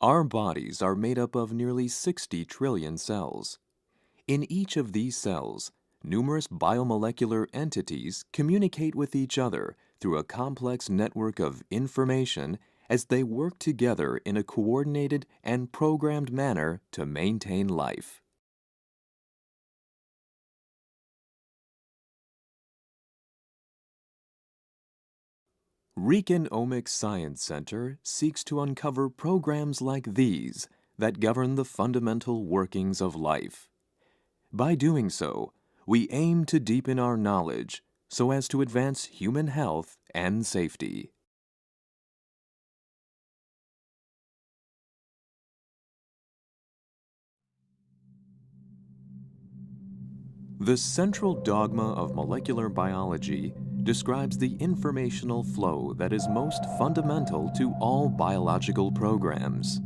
Our bodies are made up of nearly 60 trillion cells. In each of these cells, numerous biomolecular entities communicate with each other through a complex network of information as they work together in a coordinated and programmed manner to maintain life. Rican Omics Science Center seeks to uncover programs like these that govern the fundamental workings of life. By doing so, we aim to deepen our knowledge so as to advance human health and safety. The central dogma of molecular biology describes the informational flow that is most fundamental to all biological programs.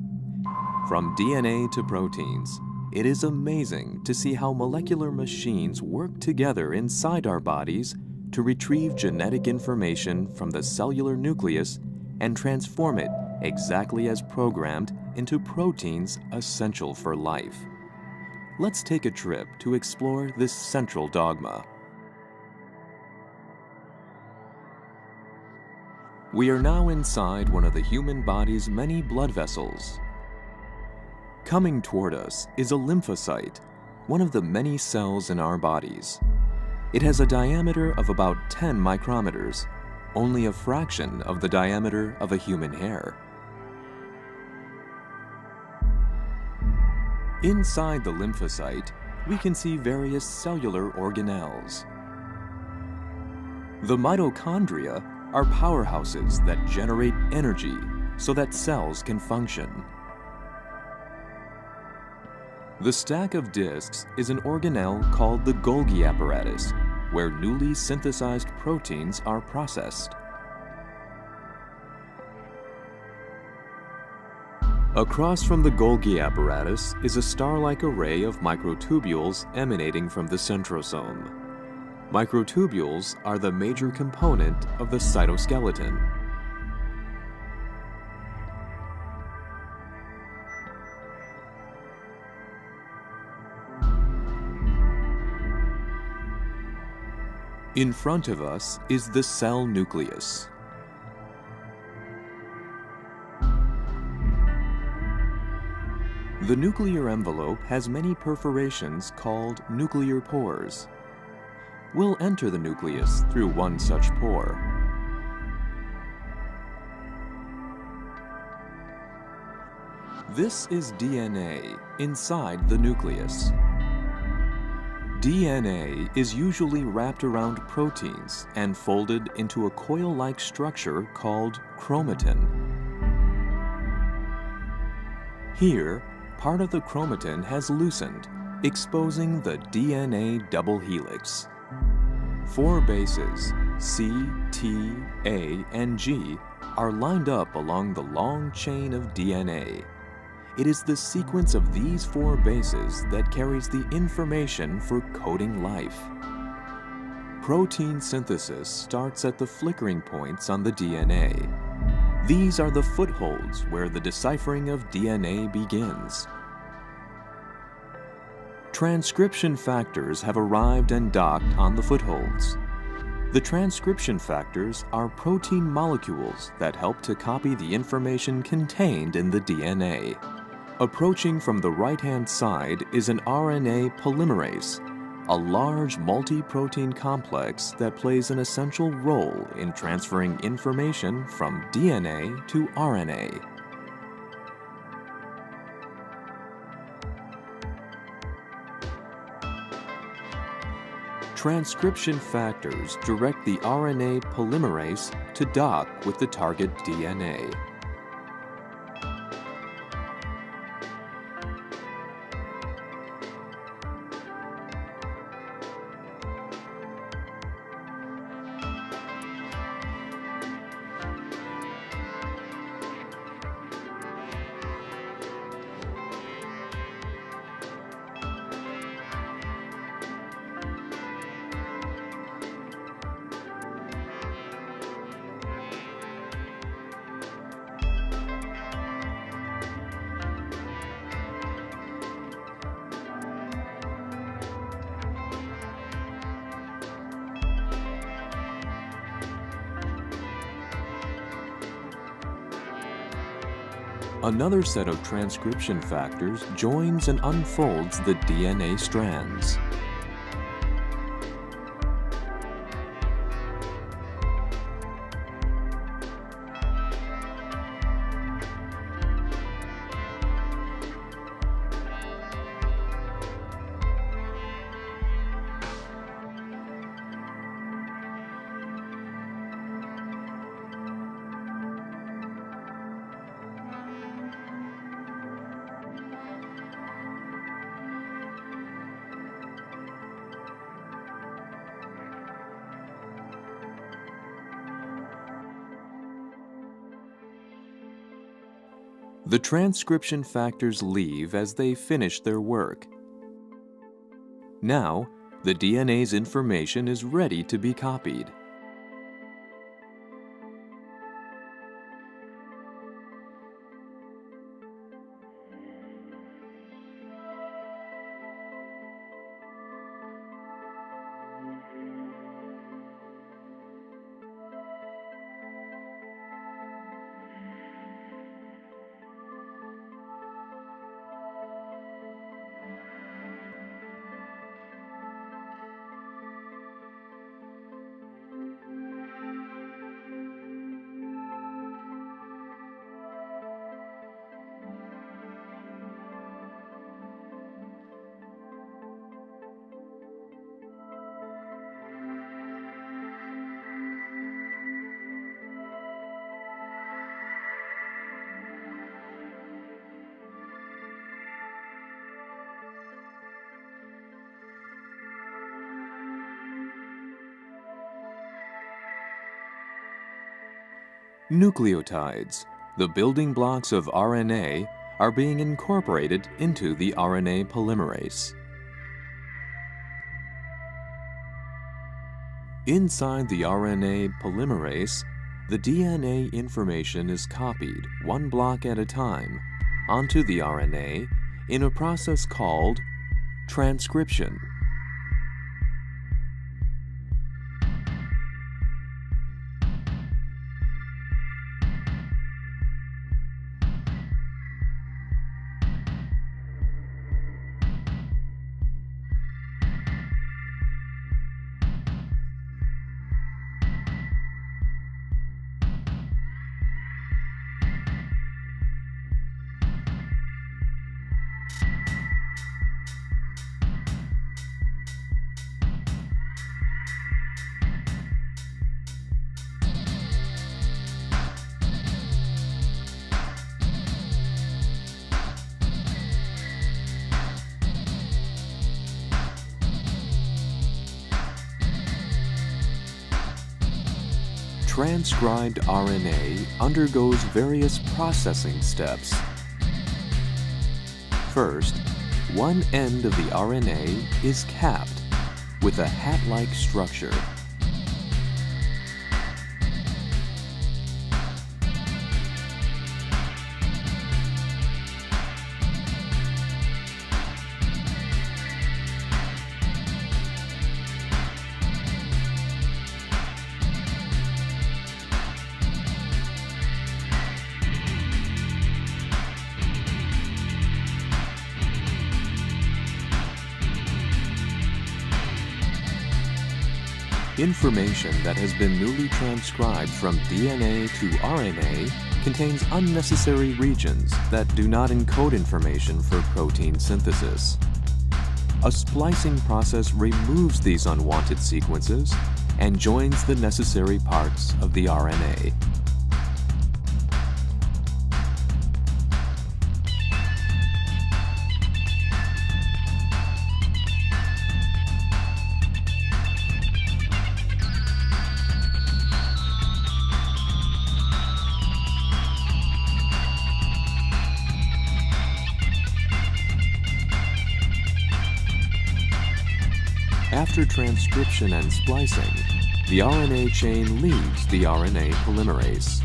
From DNA to proteins, it is amazing to see how molecular machines work together inside our bodies to retrieve genetic information from the cellular nucleus and transform it exactly as programmed into proteins essential for life. Let's take a trip to explore this central dogma. We are now inside one of the human body's many blood vessels. Coming toward us is a lymphocyte, one of the many cells in our bodies. It has a diameter of about 10 micrometers, only a fraction of the diameter of a human hair. Inside the lymphocyte, we can see various cellular organelles. The mitochondria are powerhouses that generate energy so that cells can function. The stack of discs is an organelle called the Golgi apparatus, where newly synthesized proteins are processed. Across from the Golgi apparatus is a star-like array of microtubules emanating from the centrosome. Microtubules are the major component of the cytoskeleton. In front of us is the cell nucleus. The nuclear envelope has many perforations called nuclear pores. We'll enter the nucleus through one such pore. This is DNA inside the nucleus. DNA is usually wrapped around proteins and folded into a coil-like structure called chromatin. Here, part of the chromatin has loosened, exposing the DNA double helix. 4 bases, C, T, A, and G, are lined up along the long chain of DNA. It is the sequence of these 4 bases that carries the information for coding life. Protein synthesis starts at the flickering points on the DNA. These are the footholds where the deciphering of DNA begins. Transcription factors have arrived and docked on the footholds. The transcription factors are protein molecules that help to copy the information contained in the DNA. Approaching from the right-hand side is an RNA polymerase, a large multi-protein complex that plays an essential role in transferring information from DNA to RNA. Transcription factors direct the RNA polymerase to dock with the target DNA. Another set of transcription factors joins and unfolds the DNA strands. The transcription factors leave as they finish their work. Now, the DNA's information is ready to be copied. Nucleotides, the building blocks of RNA, are being incorporated into the RNA polymerase. Inside the RNA polymerase, the DNA information is copied one block at a time onto the RNA in a process called transcription. Transcribed RNA undergoes various processing steps. First, one end of the RNA is capped with a hat-like structure. Information that has been newly transcribed from DNA to RNA contains unnecessary regions that do not encode information for protein synthesis. A splicing process removes these unwanted sequences and joins the necessary parts of the RNA. After transcription and splicing, the RNA chain leaves the RNA polymerase.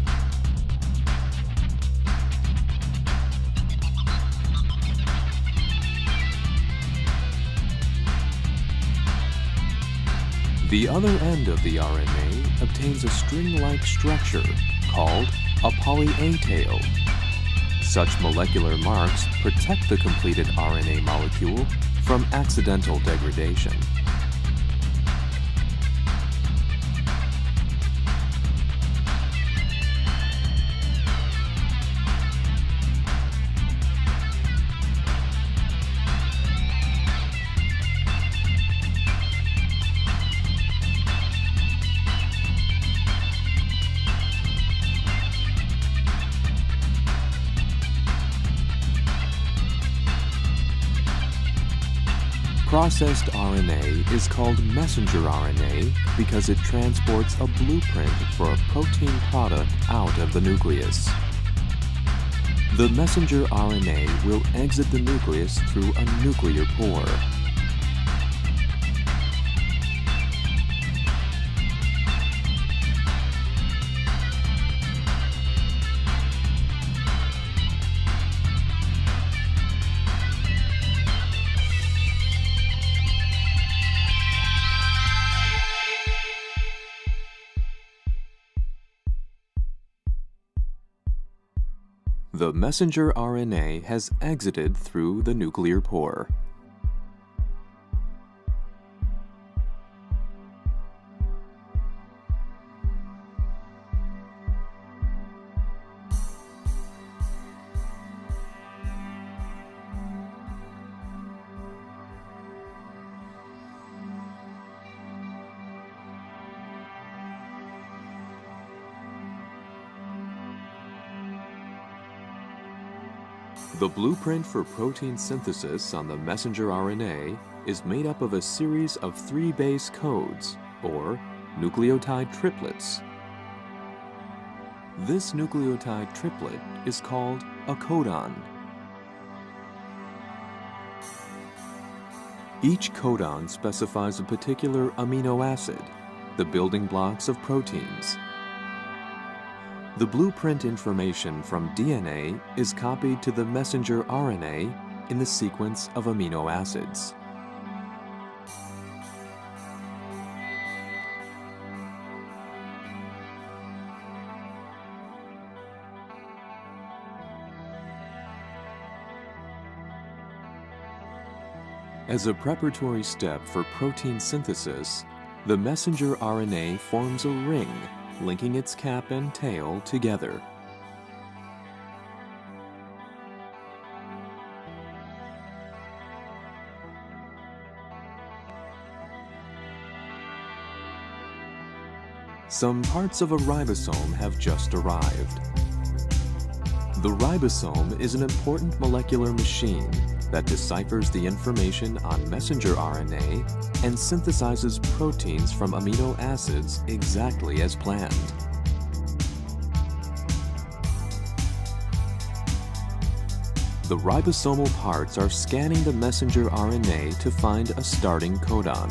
The other end of the RNA obtains a string-like structure called a poly-A tail. Such molecular marks protect the completed RNA molecule from accidental degradation. Processed RNA is called messenger RNA because it transports a blueprint for a protein product out of the nucleus. The messenger RNA will exit the nucleus through a nuclear pore. The messenger RNA has exited through the nuclear pore. The blueprint for protein synthesis on the messenger RNA is made up of a series of 3 base codes, or nucleotide triplets. This nucleotide triplet is called a codon. Each codon specifies a particular amino acid, the building blocks of proteins. The blueprint information from DNA is copied to the messenger RNA in the sequence of amino acids. As a preparatory step for protein synthesis, the messenger RNA forms a ring linking its cap and tail together. Some parts of a ribosome have just arrived. The ribosome is an important molecular machine that deciphers the information on messenger RNA and synthesizes proteins from amino acids exactly as planned. The ribosomal parts are scanning the messenger RNA to find a starting codon.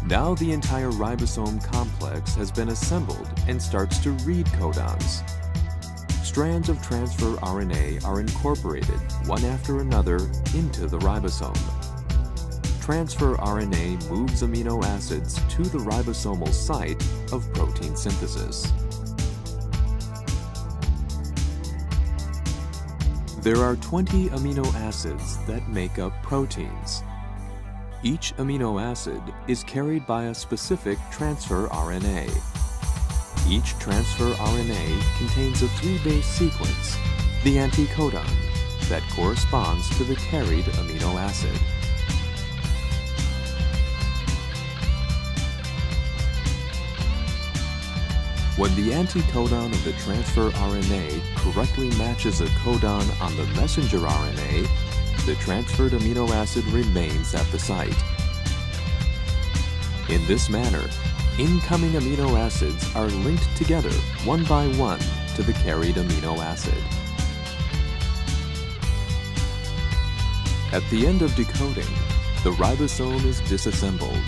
Now the entire ribosome complex has been assembled and starts to read codons. Strands of transfer RNA are incorporated, one after another, into the ribosome. Transfer RNA moves amino acids to the ribosomal site of protein synthesis. There are 20 amino acids that make up proteins. Each amino acid is carried by a specific transfer RNA. Each transfer RNA contains a 3-base sequence, the anticodon, that corresponds to the carried amino acid. When the anticodon of the transfer RNA correctly matches a codon on the messenger RNA, the transferred amino acid remains at the site. In this manner, incoming amino acids are linked together one by one to the carried amino acid. At the end of decoding, the ribosome is disassembled.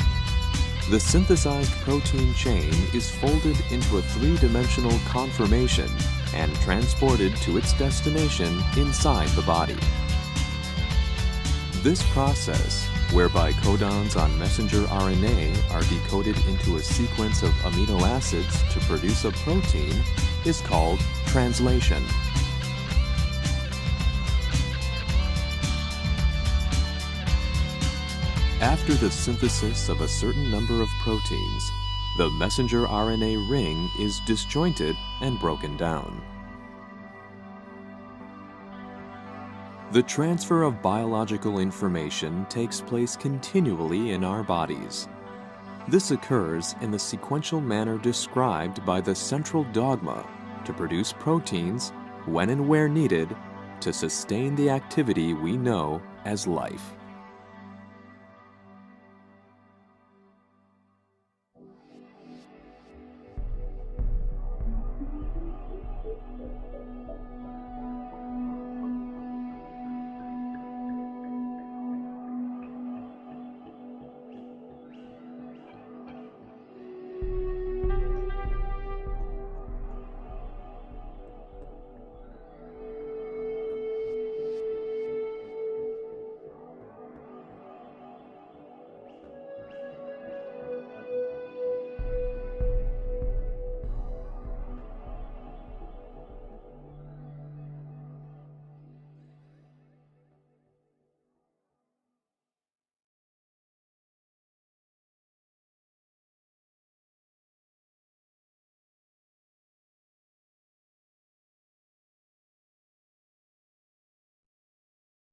The synthesized protein chain is folded into a 3-dimensional conformation and transported to its destination inside the body. This process, whereby codons on messenger RNA are decoded into a sequence of amino acids to produce a protein, is called translation. After the synthesis of a certain number of proteins, the messenger RNA ring is disjointed and broken down. The transfer of biological information takes place continually in our bodies. This occurs in the sequential manner described by the central dogma to produce proteins when and where needed to sustain the activity we know as life.